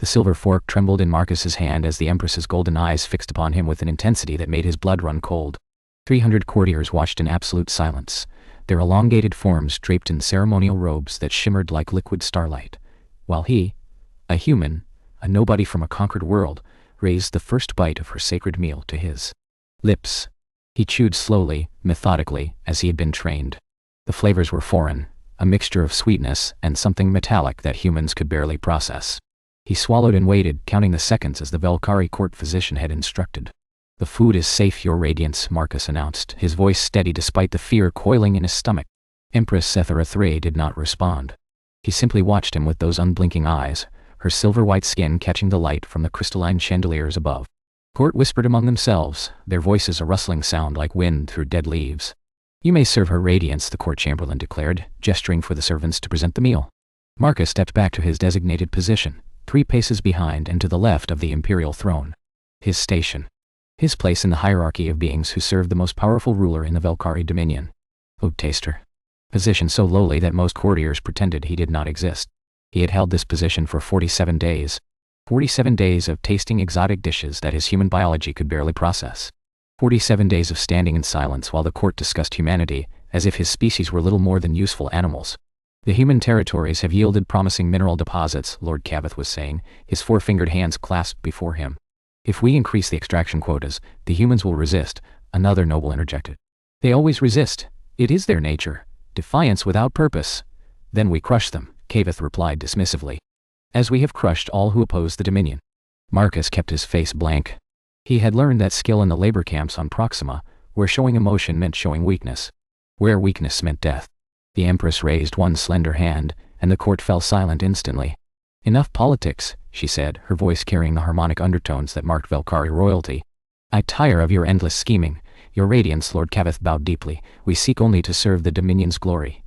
The silver fork trembled in Marcus's hand as the Empress's golden eyes fixed upon him with an intensity that made his blood run cold. 300 courtiers watched in absolute silence, their elongated forms draped in ceremonial robes that shimmered like liquid starlight, while he, a human, a nobody from a conquered world, raised the first bite of her sacred meal to his lips. He chewed slowly, methodically, as he had been trained. The flavors were foreign, a mixture of sweetness and something metallic that humans could barely process. He swallowed and waited, counting the seconds as the Valkyrie court physician had instructed. "The food is safe, Your Radiance," Marcus announced, his voice steady despite the fear coiling in his stomach. Empress Sethara did not respond. He simply watched him with those unblinking eyes, her silver-white skin catching the light from the crystalline chandeliers above. Court whispered among themselves, their voices a rustling sound like wind through dead leaves. "You may serve Her Radiance," the court chamberlain declared, gesturing for the servants to present the meal. Marcus stepped back to his designated position, 3 paces behind and to the left of the imperial throne. His station. His place in the hierarchy of beings who served the most powerful ruler in the Valkyrie dominion. Oh, taster. Position so lowly that most courtiers pretended he did not exist. He had held this position for 47 days. 47 days of tasting exotic dishes that his human biology could barely process. 47 days of standing in silence while the court discussed humanity, as if his species were little more than useful animals. "The human territories have yielded promising mineral deposits," Lord Cavith was saying, his 4-fingered hands clasped before him. "If we increase the extraction quotas, the humans will resist," another noble interjected. "They always resist. It is their nature. Defiance without purpose." "Then we crush them," Cavith replied dismissively. "As we have crushed all who oppose the Dominion." Marcus kept his face blank. He had learned that skill in the labor camps on Proxima, where showing emotion meant showing weakness. Where weakness meant death. The Empress raised one slender hand, and the court fell silent instantly. "Enough politics," she said, her voice carrying the harmonic undertones that marked Valkyrie royalty. "I tire of your endless scheming. Your Radiance," Lord Cavith bowed deeply, "we seek only to serve the Dominion's glory."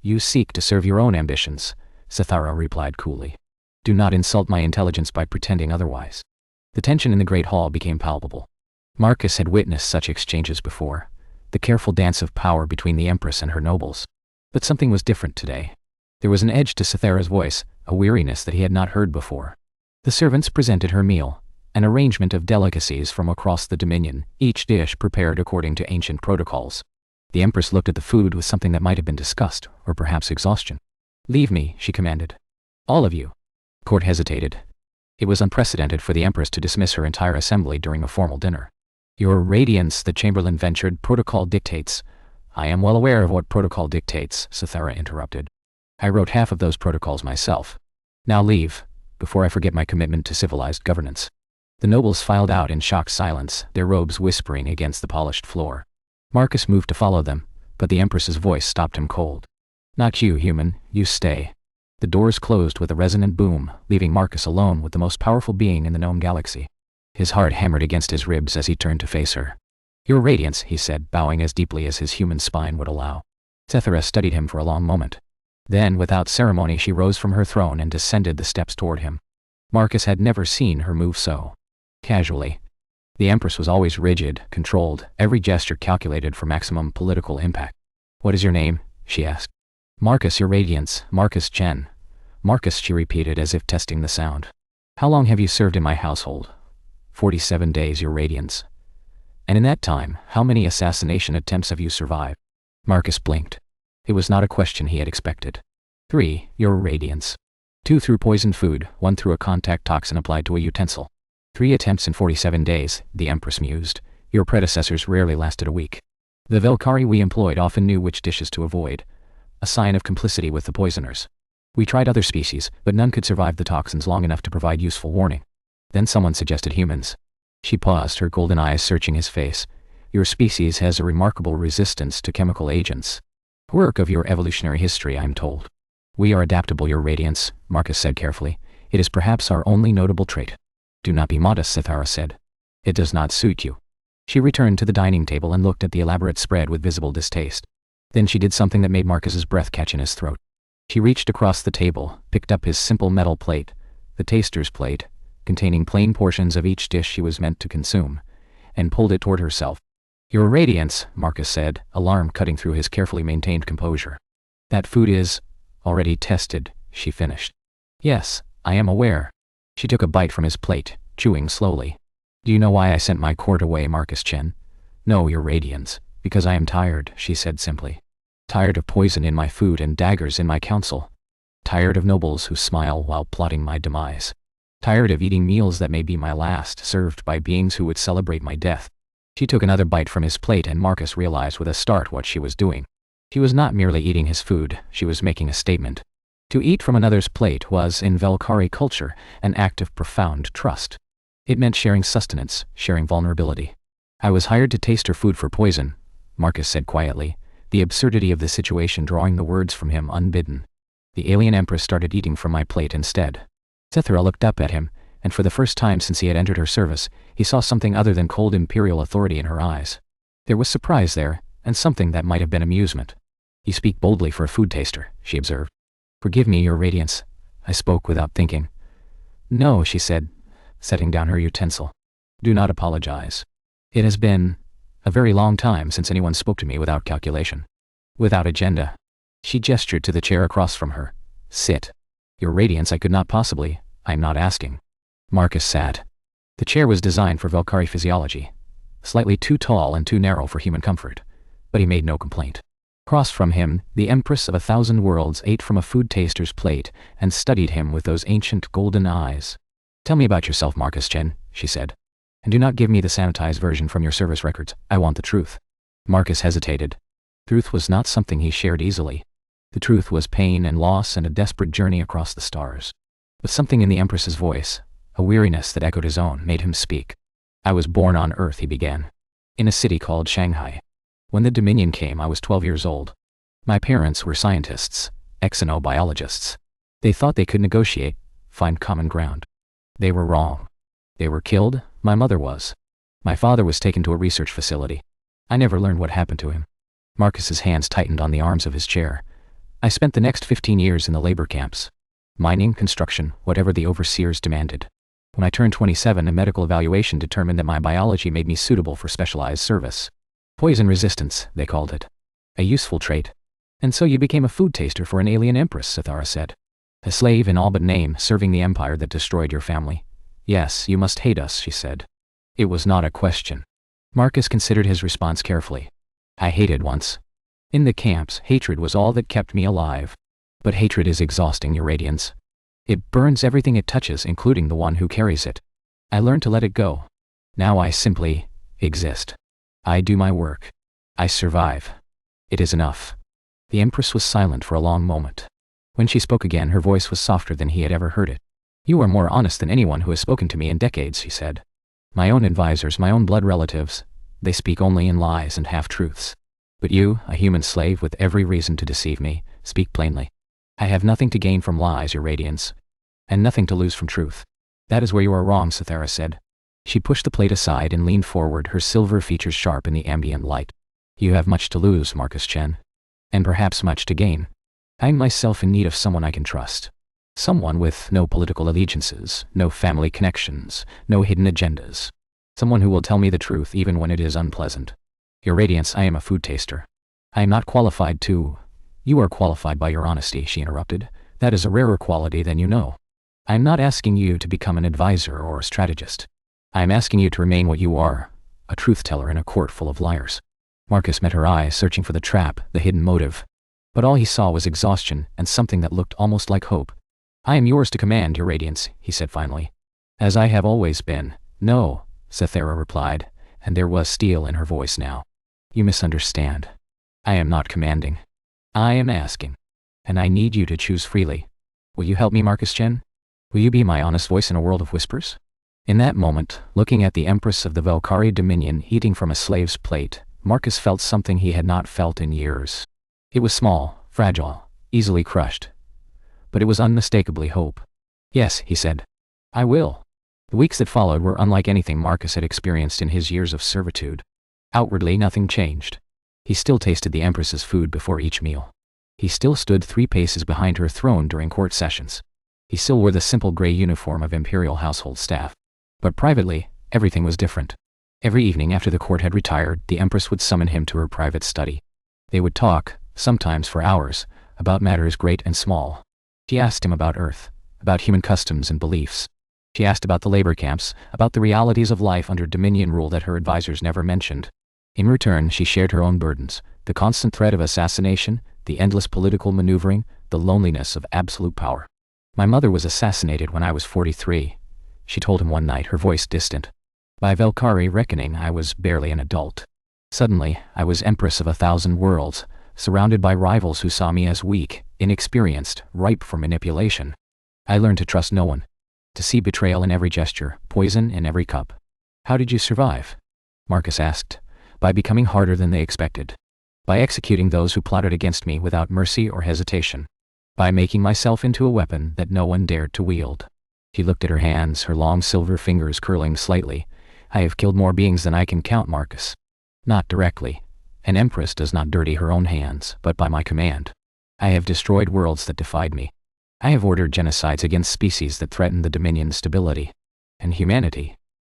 "You seek to serve your own ambitions," Sethara replied coolly. "Do not insult my intelligence by pretending otherwise." The tension in the Great Hall became palpable. Marcus had witnessed such exchanges before, the careful dance of power between the Empress and her nobles. But something was different today. There was an edge to Sethara's voice, a weariness that he had not heard before. The servants presented her meal, an arrangement of delicacies from across the Dominion, each dish prepared according to ancient protocols. The Empress looked at the food with something that might have been disgust, or perhaps exhaustion. "Leave me," she commanded. "All of you." Court hesitated. It was unprecedented for the Empress to dismiss her entire assembly during a formal dinner. "Your Radiance," the chamberlain ventured, "protocol dictates." "I am well aware of what protocol dictates," Sethara interrupted. "I wrote half of those protocols myself. Now leave, before I forget my commitment to civilized governance." The nobles filed out in shocked silence, their robes whispering against the polished floor. Marcus moved to follow them, but the Empress's voice stopped him cold. "Not you, human, you stay." The doors closed with a resonant boom, leaving Marcus alone with the most powerful being in the known galaxy. His heart hammered against his ribs as he turned to face her. "Your Radiance," he said, bowing as deeply as his human spine would allow. Sethara studied him for a long moment. Then, without ceremony, she rose from her throne and descended the steps toward him. Marcus had never seen her move so casually. The Empress was always rigid, controlled, every gesture calculated for maximum political impact. "What is your name?" she asked. "Marcus, Your Radiance, Marcus Chen." "Marcus," she repeated as if testing the sound. "How long have you served in my household?" 47 days, Your Radiance." "And in that time, how many assassination attempts have you survived?" Marcus blinked. It was not a question he had expected. 3, Your Radiance. 2 through poisoned food, 1 through a contact toxin applied to a utensil. 3 attempts in 47 days, the Empress mused. Your predecessors rarely lasted a week. The Valkyrie we employed often knew which dishes to avoid, a sign of complicity with the poisoners. We tried other species, but none could survive the toxins long enough to provide useful warning. Then someone suggested humans. She paused, her golden eyes searching his face. Your species has a remarkable resistance to chemical agents. Work of your evolutionary history, I'm told. We are adaptable, Your Radiance, Marcus said carefully. It is perhaps our only notable trait. Do not be modest, Sethara said. It does not suit you. She returned to the dining table and looked at the elaborate spread with visible distaste. Then she did something that made Marcus's breath catch in his throat. She reached across the table, picked up his simple metal plate, the taster's plate, containing plain portions of each dish she was meant to consume, and pulled it toward herself. Your Radiance, Marcus said, alarm cutting through his carefully maintained composure. That food is already tested, she finished. Yes, I am aware. She took a bite from his plate, chewing slowly. Do you know why I sent my court away, Marcus Chen? No, your radiance. Because I am tired, she said simply. Tired of poison in my food and daggers in my counsel. Tired of nobles who smile while plotting my demise. Tired of eating meals that may be my last, served by beings who would celebrate my death. She took another bite from his plate and Marcus realized with a start what she was doing. She was not merely eating his food, she was making a statement. To eat from another's plate was, in Valkyrie culture, an act of profound trust. It meant sharing sustenance, sharing vulnerability. I was hired to taste her food for poison, Marcus said quietly, the absurdity of the situation drawing the words from him unbidden. The alien Empress started eating from my plate instead. Cythera looked up at him, and for the first time since he had entered her service, he saw something other than cold imperial authority in her eyes. There was surprise there, and something that might have been amusement. You speak boldly for a food taster, she observed. Forgive me, your radiance. I spoke without thinking. No, she said, setting down her utensil. Do not apologize. It has been a very long time since anyone spoke to me without calculation. Without agenda. She gestured to the chair across from her. Sit. Your radiance, I could not possibly. I am not asking. Marcus sat. The chair was designed for Valkyrie physiology. Slightly too tall and too narrow for human comfort. But he made no complaint. Across from him, the Empress of 1,000 worlds ate from a food taster's plate and studied him with those ancient golden eyes. Tell me about yourself, Marcus Chen, she said. And do not give me the sanitized version from your service records. I want the truth. Marcus hesitated. Truth was not something he shared easily. The truth was pain and loss and a desperate journey across the stars. But something in the Empress's voice, a weariness that echoed his own, made him speak. I was born on Earth, he began. In a city called Shanghai. When the Dominion came, I was 12 years old. My parents were scientists, exonobiologists. They thought they could negotiate, find common ground. They were wrong. They were killed, my mother was. My father was taken to a research facility. I never learned what happened to him. Marcus's hands tightened on the arms of his chair. I spent the next 15 years in the labor camps. Mining, construction, whatever the overseers demanded. When I turned 27, a medical evaluation determined that my biology made me suitable for specialized service. Poison resistance, they called it. A useful trait. And so you became a food taster for an alien empress, Cythera said. A slave in all but name, serving the empire that destroyed your family. Yes, you must hate us, she said. It was not a question. Marcus considered his response carefully. I hated once. In the camps, hatred was all that kept me alive. But hatred is exhausting, your radiance. It burns everything it touches, including the one who carries it. I learned to let it go. Now I simply exist. I do my work. I survive. It is enough. The Empress was silent for a long moment. When she spoke again, her voice was softer than he had ever heard it. You are more honest than anyone who has spoken to me in decades, she said. My own advisors, my own blood relatives, they speak only in lies and half-truths. But you, a human slave with every reason to deceive me, speak plainly. I have nothing to gain from lies, your radiance, and nothing to lose from truth. That is where you are wrong, Cythera said. She pushed the plate aside and leaned forward, her silver features sharp in the ambient light. You have much to lose, Marcus Chen. And perhaps much to gain. I am myself in need of someone I can trust. Someone with no political allegiances, no family connections, no hidden agendas. Someone who will tell me the truth even when it is unpleasant. Your radiance, I am a food taster. I am not qualified to... You are qualified by your honesty, she interrupted. That is a rarer quality than you know. I am not asking you to become an advisor or a strategist. I am asking you to remain what you are, a truth-teller in a court full of liars. Marcus met her eyes, searching for the trap, the hidden motive. But all he saw was exhaustion and something that looked almost like hope. I am yours to command, your radiance, he said finally. As I have always been. No, Cythera replied, and there was steel in her voice now. You misunderstand. I am not commanding. I am asking. And I need you to choose freely. Will you help me, Marcus Chen? Will you be my honest voice in a world of whispers? In that moment, looking at the Empress of the Valkyrie Dominion eating from a slave's plate, Marcus felt something he had not felt in years. It was small, fragile, easily crushed. But it was unmistakably hope. Yes, he said. I will. The weeks that followed were unlike anything Marcus had experienced in his years of servitude. Outwardly, nothing changed. He still tasted the Empress's food before each meal. He still stood 3 paces behind her throne during court sessions. He still wore the simple gray uniform of imperial household staff. But privately, everything was different. Every evening after the court had retired, the Empress would summon him to her private study. They would talk, sometimes for hours, about matters great and small. She asked him about Earth, about human customs and beliefs. She asked about the labor camps, about the realities of life under Dominion rule that her advisors never mentioned. In return, she shared her own burdens, the constant threat of assassination, the endless political maneuvering, the loneliness of absolute power. My mother was assassinated when I was 43, she told him one night, her voice distant. By Valkyrie reckoning, I was barely an adult. Suddenly, I was Empress of 1,000 worlds, surrounded by rivals who saw me as weak, inexperienced, ripe for manipulation. I learned to trust no one, to see betrayal in every gesture, poison in every cup. How did you survive? Marcus asked. By becoming harder than they expected. By executing those who plotted against me without mercy or hesitation. By making myself into a weapon that no one dared to wield. She looked at her hands, her long silver fingers curling slightly. I have killed more beings than I can count, Marcus. Not directly. An empress does not dirty her own hands, but by my command. I have destroyed worlds that defied me. I have ordered genocides against species that threatened the Dominion's stability. And humanity?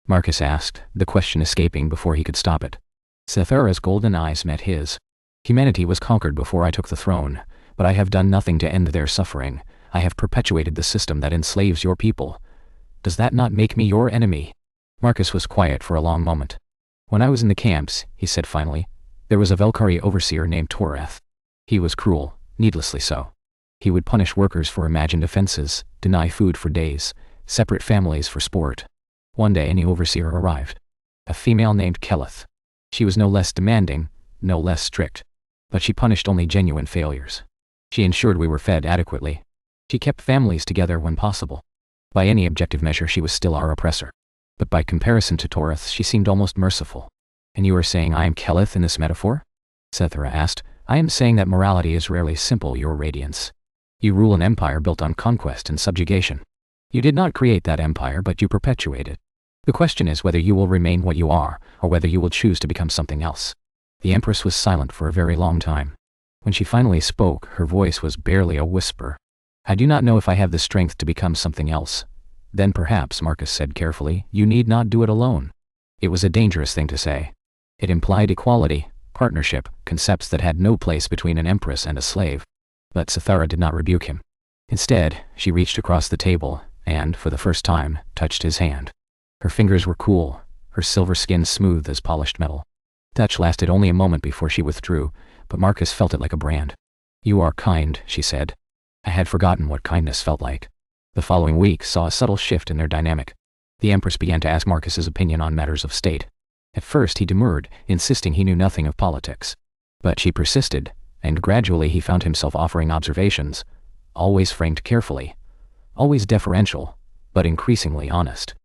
Marcus asked, the question escaping before he could stop it. Cythera's golden eyes met his. Humanity was conquered before I took the throne, but I have done nothing to end their suffering. I have perpetuated the system that enslaves your people. Does that not make me your enemy? Marcus was quiet for a long moment. When I was in the camps, he said finally, there was a Valkyrie overseer named Toreth. He was cruel, needlessly so. He would punish workers for imagined offenses, deny food for days, separate families for sport. One day a new overseer arrived. A female named Keleth. She was no less demanding, no less strict. But she punished only genuine failures. She ensured we were fed adequately. She kept families together when possible. By any objective measure she was still our oppressor. But by comparison to Toreth she seemed almost merciful. And you are saying I am Keleth in this metaphor? Cythera asked. I am saying that morality is rarely simple, your radiance. You rule an empire built on conquest and subjugation. You did not create that empire, but you perpetuate it. The question is whether you will remain what you are, or whether you will choose to become something else. The Empress was silent for a very long time. When she finally spoke, her voice was barely a whisper. I do not know if I have the strength to become something else. Then perhaps, Marcus said carefully, you need not do it alone. It was a dangerous thing to say. It implied equality, partnership, concepts that had no place between an empress and a slave. But Cythera did not rebuke him. Instead, she reached across the table, and, for the first time, touched his hand. Her fingers were cool, her silver skin smooth as polished metal. Touch lasted only a moment before she withdrew, but Marcus felt it like a brand. You are kind, she said. I had forgotten what kindness felt like. The following week saw a subtle shift in their dynamic. The Empress began to ask Marcus's opinion on matters of state. At first he demurred, insisting he knew nothing of politics. But she persisted, and gradually he found himself offering observations, always framed carefully, always deferential, but increasingly honest.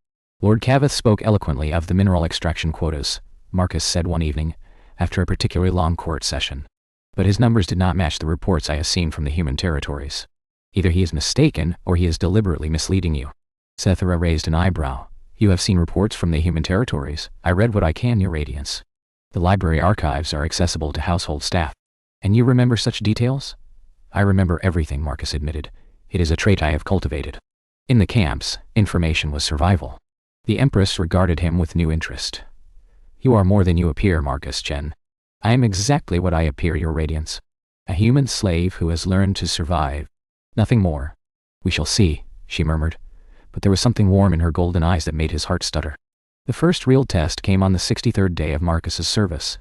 Lord Cavith spoke eloquently of the mineral extraction quotas, Marcus said one evening, after a particularly long court session. But his numbers did not match the reports I have seen from the human territories. Either he is mistaken, or he is deliberately misleading you. Cythera raised an eyebrow. You have seen reports from the human territories. I read what I can, your radiance. The library archives are accessible to household staff. And you remember such details? I remember everything, Marcus admitted. It is a trait I have cultivated. In the camps, information was survival. The Empress regarded him with new interest. You are more than you appear, Marcus Chen. I am exactly what I appear, your radiance. A human slave who has learned to survive. Nothing more. We shall see, she murmured. But there was something warm in her golden eyes that made his heart stutter. The first real test came on the 63rd day of Marcus's service.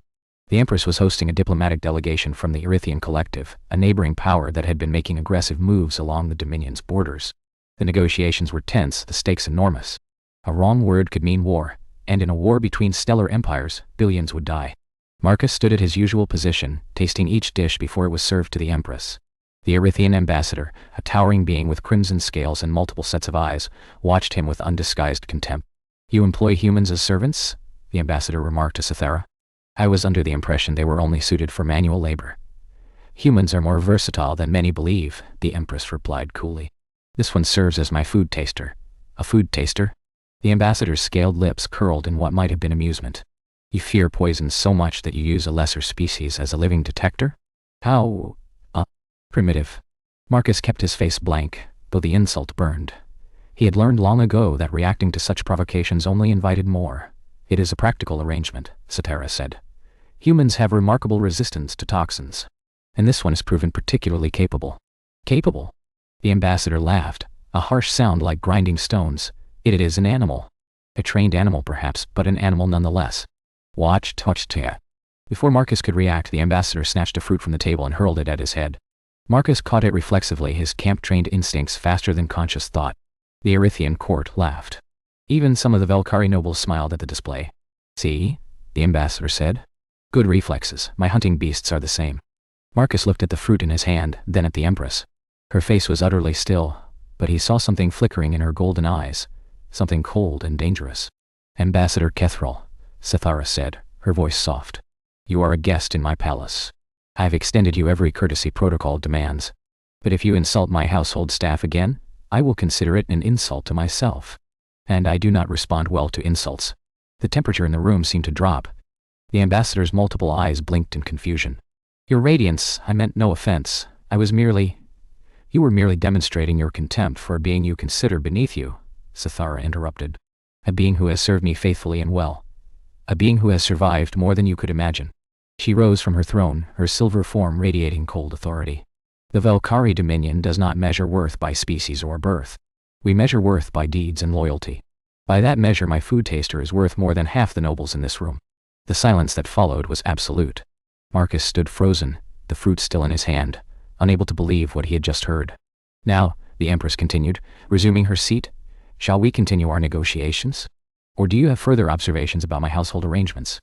The Empress was hosting a diplomatic delegation from the Erythian Collective, a neighboring power that had been making aggressive moves along the Dominion's borders. The negotiations were tense, the stakes enormous. A wrong word could mean war, and in a war between stellar empires, billions would die. Marcus stood at his usual position, tasting each dish before it was served to the Empress. The Erythian ambassador, a towering being with crimson scales and multiple sets of eyes, watched him with undisguised contempt. You employ humans as servants? The ambassador remarked to Cythera. I was under the impression they were only suited for manual labor. Humans are more versatile than many believe, the Empress replied coolly. This one serves as my food taster. A food taster? The ambassador's scaled lips curled in what might have been amusement. You fear poisons so much that you use a lesser species as a living detector? How? Primitive. Marcus kept his face blank, though the insult burned. He had learned long ago that reacting to such provocations only invited more. It is a practical arrangement, Cythera said. Humans have remarkable resistance to toxins. And this one has proven particularly capable. Capable? The ambassador laughed, a harsh sound like grinding stones. It is an animal. A trained animal perhaps, but an animal nonetheless. Watch, touch, tear. Before Marcus could react, the ambassador snatched a fruit from the table and hurled it at his head. Marcus caught it reflexively, his camp-trained instincts faster than conscious thought. The Erythian court laughed. Even some of the Velkari nobles smiled at the display. See? The ambassador said. Good reflexes, my hunting beasts are the same. Marcus looked at the fruit in his hand, then at the Empress. Her face was utterly still, but he saw something flickering in her golden eyes, something cold and dangerous. Ambassador Kethril, Sithara said, her voice soft. You are a guest in my palace. I have extended you every courtesy protocol demands. But if you insult my household staff again, I will consider it an insult to myself. And I do not respond well to insults. The temperature in the room seemed to drop. The ambassador's multiple eyes blinked in confusion. Your Radiance, I meant no offense. You were merely demonstrating your contempt for a being you consider beneath you, Sithara interrupted. A being who has served me faithfully and well. A being who has survived more than you could imagine. She rose from her throne, her silver form radiating cold authority. The Velkari dominion does not measure worth by species or birth. We measure worth by deeds and loyalty. By that measure, my food taster is worth more than half the nobles in this room. The silence that followed was absolute. Marcus stood frozen, the fruit still in his hand, unable to believe what he had just heard. Now, the Empress continued, resuming her seat, shall we continue our negotiations? Or do you have further observations about my household arrangements?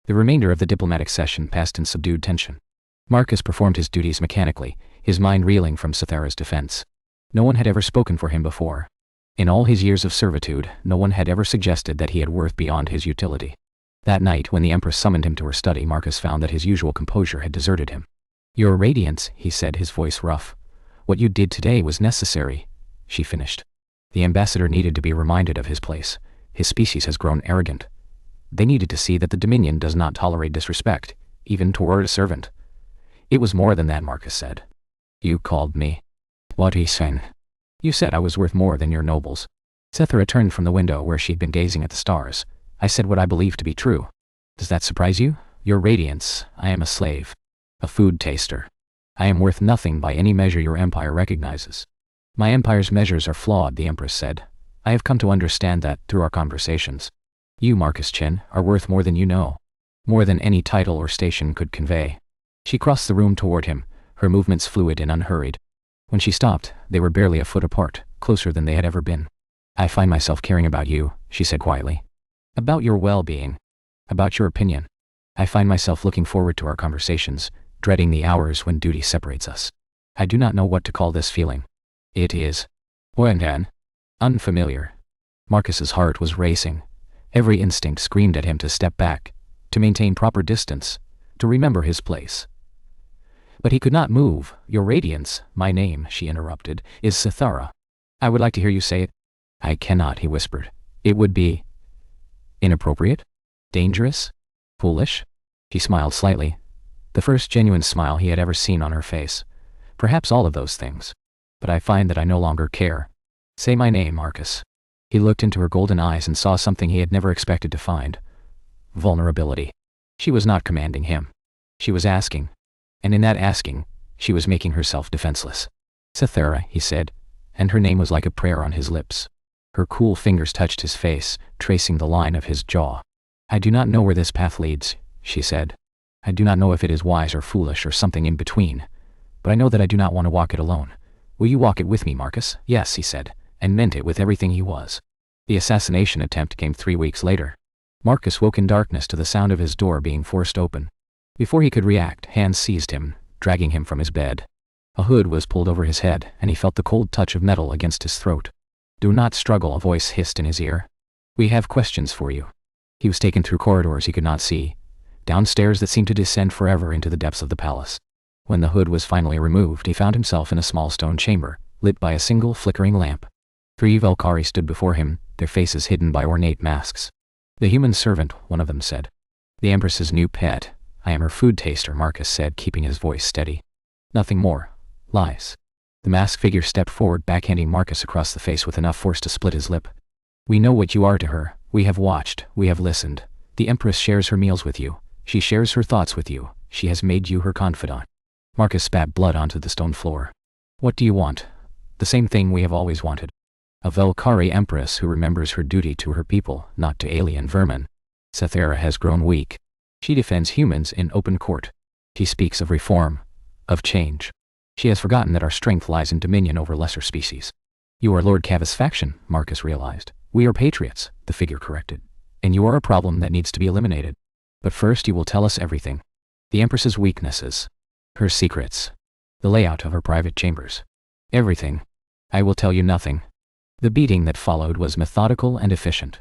The remainder of the diplomatic session passed in subdued tension. Marcus performed his duties mechanically, his mind reeling from Sithara's defense. No one had ever spoken for him before. In all his years of servitude, no one had ever suggested that he had worth beyond his utility. That night, when the Empress summoned him to her study, Marcus found that his usual composure had deserted him. Your Radiance, he said, his voice rough. What you did today was necessary, she finished. The ambassador needed to be reminded of his place. His species has grown arrogant. They needed to see that the Dominion does not tolerate disrespect, even toward a servant. It was more than that, Marcus said. You called me. What he said. You said I was worth more than your nobles. Sithara turned from the window where she had been gazing at the stars. I said what I believed to be true. Does that surprise you? Your Radiance, I am a slave. A food taster. I am worth nothing by any measure your empire recognizes. My empire's measures are flawed, the Empress said. I have come to understand that through our conversations. You, Marcus Chen, are worth more than you know. More than any title or station could convey. She crossed the room toward him, her movements fluid and unhurried. When she stopped, they were barely a foot apart, closer than they had ever been. I find myself caring about you, she said quietly. About your well-being. About your opinion. I find myself looking forward to our conversations, dreading the hours when duty separates us. I do not know what to call this feeling. It is unfamiliar. Marcus's heart was racing. Every instinct screamed at him to step back, to maintain proper distance, to remember his place. But he could not move. Your Radiance, my name, she interrupted, is Sithara. I would like to hear you say it. I cannot, he whispered. It would be inappropriate? Dangerous? Foolish? She smiled slightly. The first genuine smile he had ever seen on her face. Perhaps all of those things. But I find that I no longer care. Say my name, Marcus. He looked into her golden eyes and saw something he had never expected to find. Vulnerability. She was not commanding him. She was asking. And in that asking, she was making herself defenseless. Sithara, he said, and her name was like a prayer on his lips. Her cool fingers touched his face, tracing the line of his jaw. I do not know where this path leads, she said. I do not know if it is wise or foolish or something in between. But I know that I do not want to walk it alone. Will you walk it with me, Marcus? Yes, he said, and meant it with everything he was. The assassination attempt came 3 weeks later. Marcus woke in darkness to the sound of his door being forced open. Before he could react, hands seized him, dragging him from his bed. A hood was pulled over his head, and he felt the cold touch of metal against his throat. Do not struggle, a voice hissed in his ear. We have questions for you. He was taken through corridors he could not see, downstairs that seemed to descend forever into the depths of the palace. When the hood was finally removed, he found himself in a small stone chamber, lit by a single flickering lamp. 3 Velkari stood before him, their faces hidden by ornate masks. The human servant, one of them said. The Empress's new pet. I am her food taster, Marcus said, keeping his voice steady. Nothing more. Lies. The masked figure stepped forward, backhanding Marcus across the face with enough force to split his lip. We know what you are to her. We have watched. We have listened. The Empress shares her meals with you. She shares her thoughts with you. She has made you her confidant. Marcus spat blood onto the stone floor. What do you want? The same thing we have always wanted. A Velkari Empress who remembers her duty to her people, not to alien vermin. Cythera has grown weak. She defends humans in open court. She speaks of reform, of change. She has forgotten that our strength lies in dominion over lesser species. You are Lord Cavus' faction, Marcus realized. We are patriots, the figure corrected. And you are a problem that needs to be eliminated. But first you will tell us everything. The Empress's weaknesses. Her secrets. The layout of her private chambers. Everything. I will tell you nothing. The beating that followed was methodical and efficient.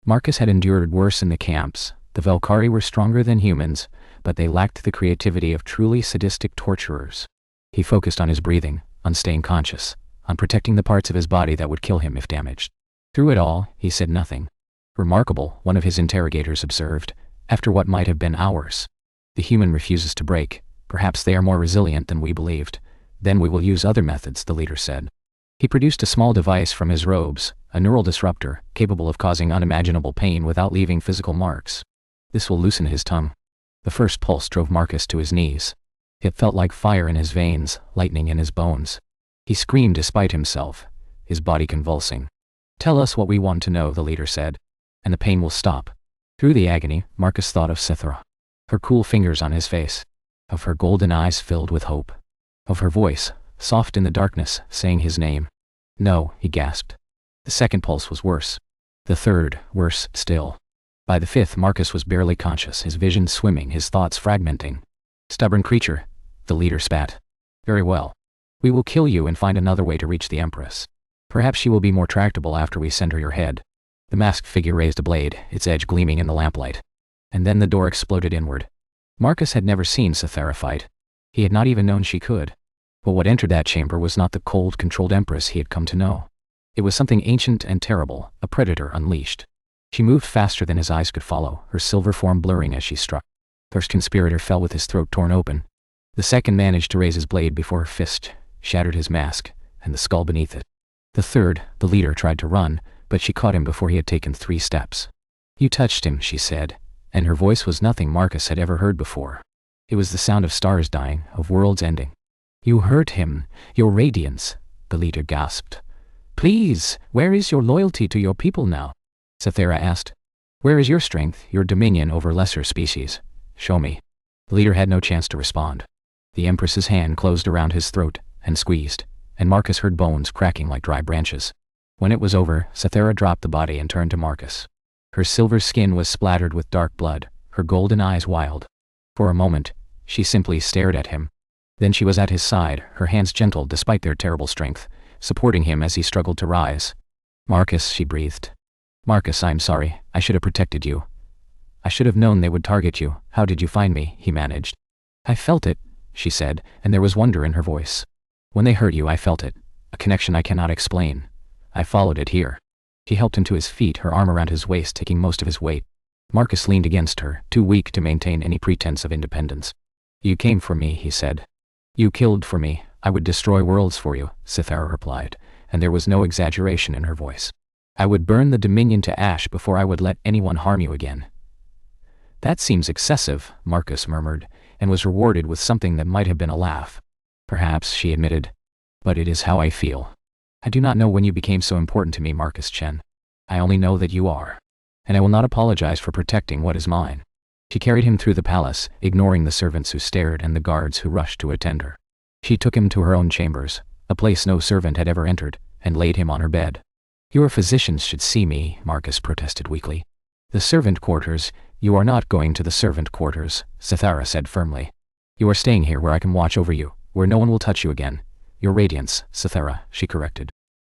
Marcus had endured worse in the camps. The Velkari were stronger than humans, but they lacked the creativity of truly sadistic torturers. He focused on his breathing, on staying conscious, on protecting the parts of his body that would kill him if damaged. Through it all, he said nothing. Remarkable, one of his interrogators observed, after what might have been hours. The human refuses to break. Perhaps they are more resilient than we believed. Then we will use other methods, the leader said. He produced a small device from his robes, a neural disruptor, capable of causing unimaginable pain without leaving physical marks. This will loosen his tongue. The first pulse drove Marcus to his knees. It felt like fire in his veins, lightning in his bones. He screamed despite himself, his body convulsing. Tell us what we want to know, the leader said, and the pain will stop. Through the agony, Marcus thought of Cythera. Her cool fingers on his face. Of her golden eyes filled with hope. Of her voice, soft in the darkness, saying his name. No, he gasped. The second pulse was worse. The third, worse still. By the fifth, Marcus was barely conscious, his vision swimming, his thoughts fragmenting. Stubborn creature, the leader spat. Very well. We will kill you and find another way to reach the Empress. Perhaps she will be more tractable after we send her your head. The masked figure raised a blade, its edge gleaming in the lamplight. And then the door exploded inward. Marcus had never seen Cythera fight. He had not even known she could. But what entered that chamber was not the cold, controlled Empress he had come to know. It was something ancient and terrible, a predator unleashed. She moved faster than his eyes could follow, her silver form blurring as she struck. The first conspirator fell with his throat torn open. The second managed to raise his blade before her fist shattered his mask, and the skull beneath it. The third, the leader, tried to run, but she caught him before he had taken 3 steps. You touched him, she said, and her voice was nothing Marcus had ever heard before. It was the sound of stars dying, of worlds ending. You hurt him, your radiance, the leader gasped. Please, where is your loyalty to your people now? Cythera asked. Where is your strength, your dominion over lesser species? Show me. The leader had no chance to respond. The Empress's hand closed around his throat and squeezed, and Marcus heard bones cracking like dry branches. When it was over, Cythera dropped the body and turned to Marcus. Her silver skin was splattered with dark blood, her golden eyes wild. For a moment, she simply stared at him. Then she was at his side, her hands gentle despite their terrible strength, supporting him as he struggled to rise. Marcus, she breathed. Marcus, I'm sorry, I should have protected you. I should have known they would target you. How did you find me? He managed. I felt it, she said, and there was wonder in her voice. When they hurt you, I felt it. A connection I cannot explain. I followed it here. She helped him to his feet, her arm around his waist taking most of his weight. Marcus leaned against her, too weak to maintain any pretense of independence. You came for me, he said. You killed for me. I would destroy worlds for you, Cythera replied, and there was no exaggeration in her voice. I would burn the Dominion to ash before I would let anyone harm you again. That seems excessive, Marcus murmured, and was rewarded with something that might have been a laugh. Perhaps, she admitted. But it is how I feel. I do not know when you became so important to me, Marcus Chen. I only know that you are. And I will not apologize for protecting what is mine. She carried him through the palace, ignoring the servants who stared and the guards who rushed to attend her. She took him to her own chambers, a place no servant had ever entered, and laid him on her bed. Your physicians should see me, Marcus protested weakly. The servant quarters. You are not going to the servant quarters, Cythera said firmly. You are staying here where I can watch over you, where no one will touch you again. Your radiance, Cythera, she corrected.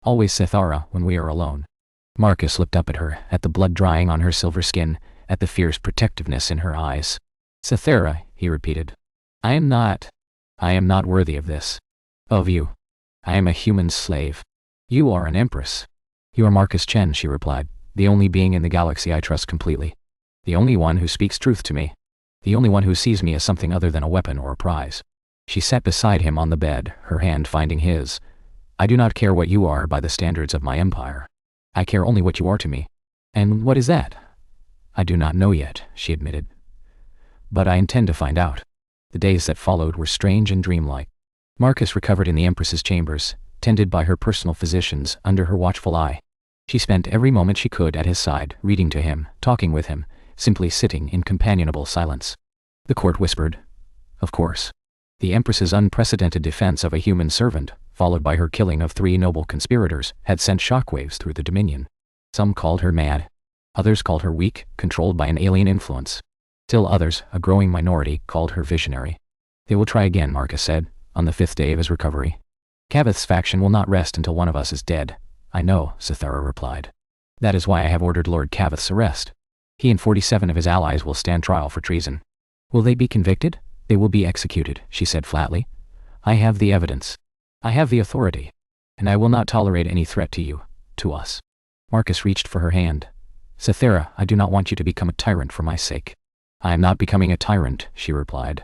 Always Cythera when we are alone. Marcus looked up at her, at the blood drying on her silver skin, at the fierce protectiveness in her eyes. Cythera, he repeated. I am not worthy of this. Of you. I am a human slave. You are an empress. You are Marcus Chen, she replied, the only being in the galaxy I trust completely. The only one who speaks truth to me. The only one who sees me as something other than a weapon or a prize. She sat beside him on the bed, her hand finding his. I do not care what you are by the standards of my empire. I care only what you are to me. And what is that? I do not know yet, she admitted. But I intend to find out. The days that followed were strange and dreamlike. Marcus recovered in the Empress's chambers, tended by her personal physicians under her watchful eye. She spent every moment she could at his side, reading to him, talking with him, simply sitting in companionable silence. The court whispered, "Of course." The Empress's unprecedented defense of a human servant, followed by her killing of 3 noble conspirators, had sent shockwaves through the Dominion. Some called her mad. Others called her weak, controlled by an alien influence. Still others, a growing minority, called her visionary. "They will try again," Marcus said, on the 5th day of his recovery. "Cavith's faction will not rest until one of us is dead." "I know," Cythera replied. "That is why I have ordered Lord Cavith's arrest. He and 47 of his allies will stand trial for treason." "Will they be convicted?" "They will be executed," she said flatly. "I have the evidence. I have the authority. And I will not tolerate any threat to you, to us." Marcus reached for her hand. "Cythera, I do not want you to become a tyrant for my sake." "I am not becoming a tyrant," she replied.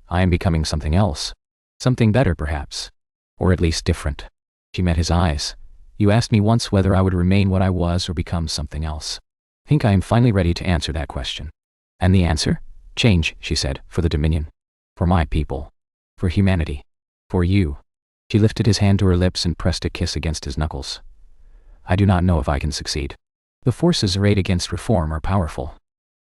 "I am becoming something else. Something better, perhaps. Or at least different." She met his eyes. "You asked me once whether I would remain what I was or become something else. I think I am finally ready to answer that question." "And the answer?" "Change," she said, "for the Dominion. For my people. For humanity. For you." She lifted his hand to her lips and pressed a kiss against his knuckles. "I do not know if I can succeed. The forces arrayed against reform are powerful.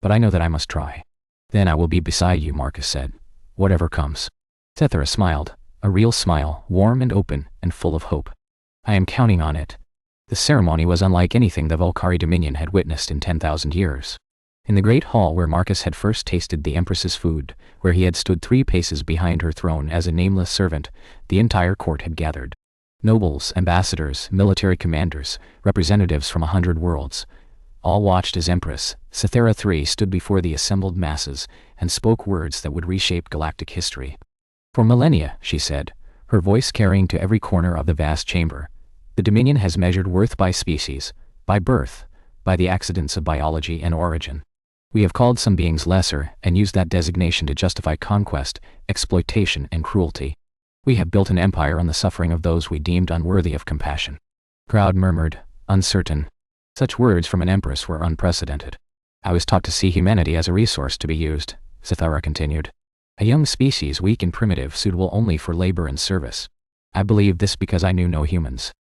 But I know that I must try." "Then I will be beside you," Marcus said. "Whatever comes." Cythera smiled, a real smile, warm and open, and full of hope. "I am counting on it." The ceremony was unlike anything the Volcari Dominion had witnessed in 10,000 years. In the great hall where Marcus had first tasted the Empress's food, where he had stood 3 paces behind her throne as a nameless servant, the entire court had gathered. Nobles, ambassadors, military commanders, representatives from 100 worlds. All watched as Empress, Cythera III stood before the assembled masses and spoke words that would reshape galactic history. "For millennia," she said, her voice carrying to every corner of the vast chamber, "the Dominion has measured worth by species, by birth, by the accidents of biology and origin. We have called some beings lesser and used that designation to justify conquest, exploitation, and cruelty. We have built an empire on the suffering of those we deemed unworthy of compassion." Crowd murmured, uncertain. Such words from an empress were unprecedented. "I was taught to see humanity as a resource to be used," Cythera continued. "A young species, weak and primitive, suitable only for labor and service. I believed this because I knew no humans.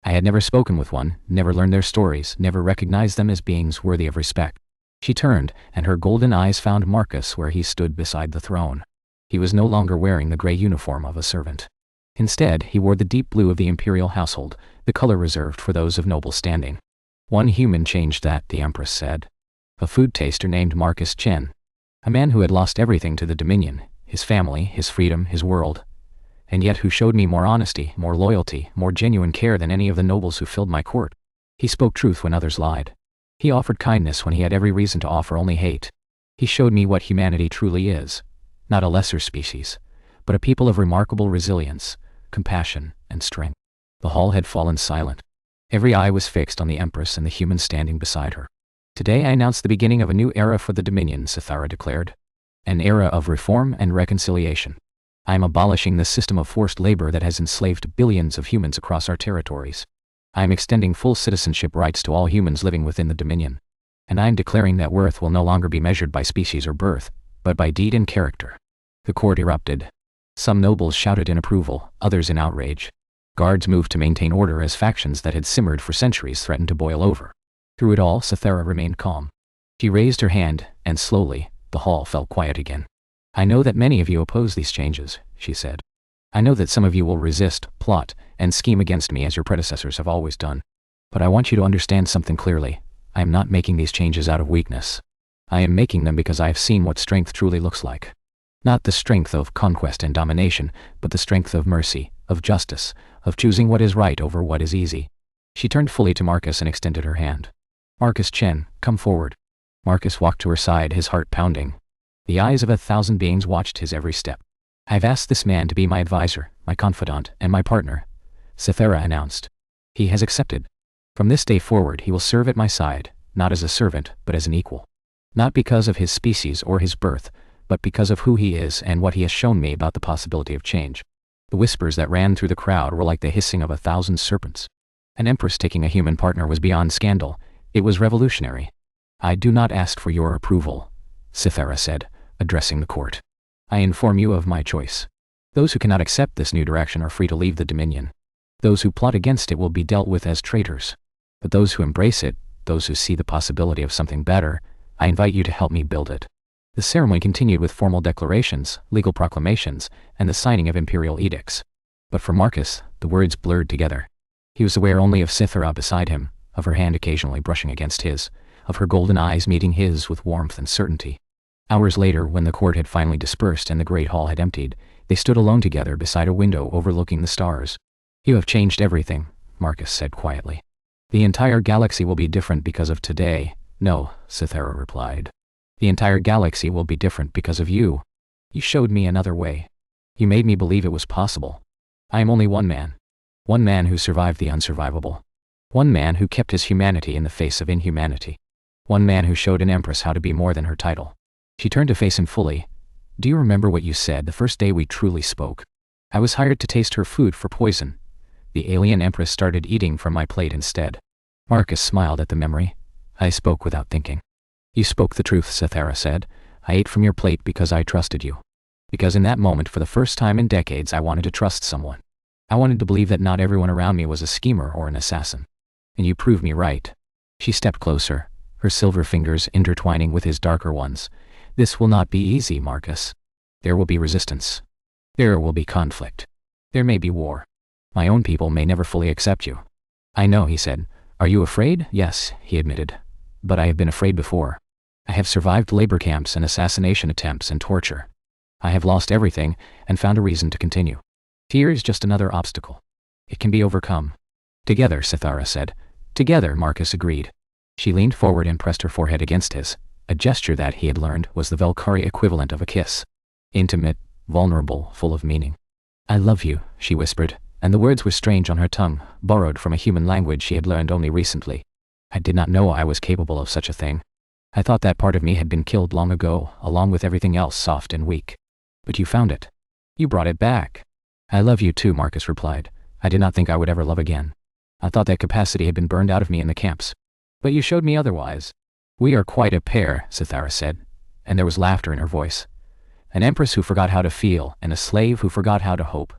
I had never spoken with one, never learned their stories, never recognized them as beings worthy of respect." She turned, and her golden eyes found Marcus where he stood beside the throne. He was no longer wearing the gray uniform of a servant. Instead, he wore the deep blue of the imperial household, the color reserved for those of noble standing. "One human changed that," the Empress said. "A food taster named Marcus Chen. A man who had lost everything to the Dominion, his family, his freedom, his world. And yet who showed me more honesty, more loyalty, more genuine care than any of the nobles who filled my court. He spoke truth when others lied. He offered kindness when he had every reason to offer only hate. He showed me what humanity truly is. Not a lesser species, but a people of remarkable resilience, compassion, and strength." The hall had fallen silent. Every eye was fixed on the Empress and the human standing beside her. "Today I announce the beginning of a new era for the Dominion," Cythera declared. "An era of reform and reconciliation. I am abolishing the system of forced labor that has enslaved billions of humans across our territories. I am extending full citizenship rights to all humans living within the Dominion. And I am declaring that worth will no longer be measured by species or birth, but by deed and character." The court erupted. Some nobles shouted in approval, others in outrage. Guards moved to maintain order as factions that had simmered for centuries threatened to boil over. Through it all, Cythera remained calm. She raised her hand, and slowly, the hall fell quiet again. "I know that many of you oppose these changes," she said. "I know that some of you will resist, plot, and scheme against me as your predecessors have always done. But I want you to understand something clearly. I am not making these changes out of weakness. I am making them because I have seen what strength truly looks like. Not the strength of conquest and domination, but the strength of mercy, of justice, of choosing what is right over what is easy." She turned fully to Marcus and extended her hand. "Marcus Chen, come forward." Marcus walked to her side, his heart pounding. The eyes of 1,000 beings watched his every step. "I've asked this man to be my advisor, my confidant, and my partner," Cythera announced. "He has accepted. From this day forward he will serve at my side, not as a servant, but as an equal. Not because of his species or his birth, but because of who he is and what he has shown me about the possibility of change." The whispers that ran through the crowd were like the hissing of 1,000 serpents. An empress taking a human partner was beyond scandal. It was revolutionary. "I do not ask for your approval," Cythera said, addressing the court. "I inform you of my choice. Those who cannot accept this new direction are free to leave the Dominion. Those who plot against it will be dealt with as traitors. But those who embrace it, those who see the possibility of something better, I invite you to help me build it. The ceremony continued with formal declarations, legal proclamations, and the signing of imperial edicts. But for Marcus, the words blurred together. He was aware only of Cythera beside him, of her hand occasionally brushing against his, of her golden eyes meeting his with warmth and certainty. Hours later, when the court had finally dispersed and the great hall had emptied, they stood alone together beside a window overlooking the stars. "You have changed everything," Marcus said quietly. "The entire galaxy will be different because of today." "No," Cythera replied. "The entire galaxy will be different because of you. You showed me another way. You made me believe it was possible. I am only one man. One man who survived the unsurvivable. One man who kept his humanity in the face of inhumanity. One man who showed an Empress how to be more than her title." She turned to face him fully. "Do you remember what you said the first day we truly spoke? I was hired to taste her food for poison. The alien Empress started eating from my plate instead." Marcus smiled at the memory. "I spoke without thinking." "You spoke the truth," Cythera said. "I ate from your plate because I trusted you. Because in that moment, for the first time in decades, I wanted to trust someone. I wanted to believe that not everyone around me was a schemer or an assassin. And you proved me right." She stepped closer, her silver fingers intertwining with his darker ones. "This will not be easy, Marcus. There will be resistance. There will be conflict. There may be war. My own people may never fully accept you." "I know," he said. "Are you afraid?" "Yes," he admitted. "But I have been afraid before. I have survived labor camps and assassination attempts and torture. I have lost everything and found a reason to continue. Fear is just another obstacle. It can be overcome." "Together," Cythera said. "Together," Marcus agreed. She leaned forward and pressed her forehead against his, a gesture that, he had learned, was the Valkyrie equivalent of a kiss. Intimate, vulnerable, full of meaning. "I love you," she whispered, and the words were strange on her tongue, borrowed from a human language she had learned only recently. "I did not know I was capable of such a thing. I thought that part of me had been killed long ago, along with everything else soft and weak. But you found it. You brought it back." "I love you too," Marcus replied. "I did not think I would ever love again. I thought that capacity had been burned out of me in the camps. But you showed me otherwise." "We are quite a pair," Cythera said, and there was laughter in her voice. "An Empress who forgot how to feel, and a slave who forgot how to hope.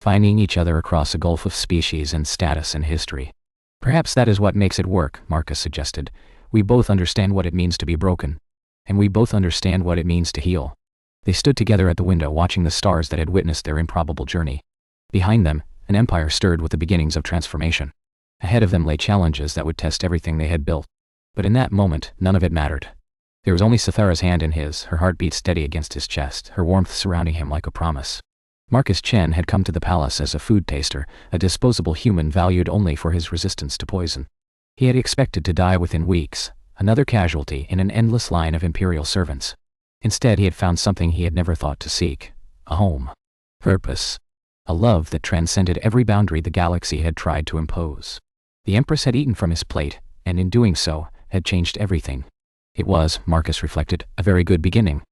Finding each other across a gulf of species and status and history. Perhaps that is what makes it work," Marcus suggested. "We both understand what it means to be broken. And we both understand what it means to heal." They stood together at the window watching the stars that had witnessed their improbable journey. Behind them, an empire stirred with the beginnings of transformation. Ahead of them lay challenges that would test everything they had built. But in that moment, none of it mattered. There was only Cythera's hand in his, her heartbeat steady against his chest, her warmth surrounding him like a promise. Marcus Chen had come to the palace as a food taster, a disposable human valued only for his resistance to poison. He had expected to die within weeks, another casualty in an endless line of imperial servants. Instead, he had found something he had never thought to seek: a home. Purpose. A love that transcended every boundary the galaxy had tried to impose. The Empress had eaten from his plate, and in doing so, had changed everything. It was, Marcus reflected, a very good beginning.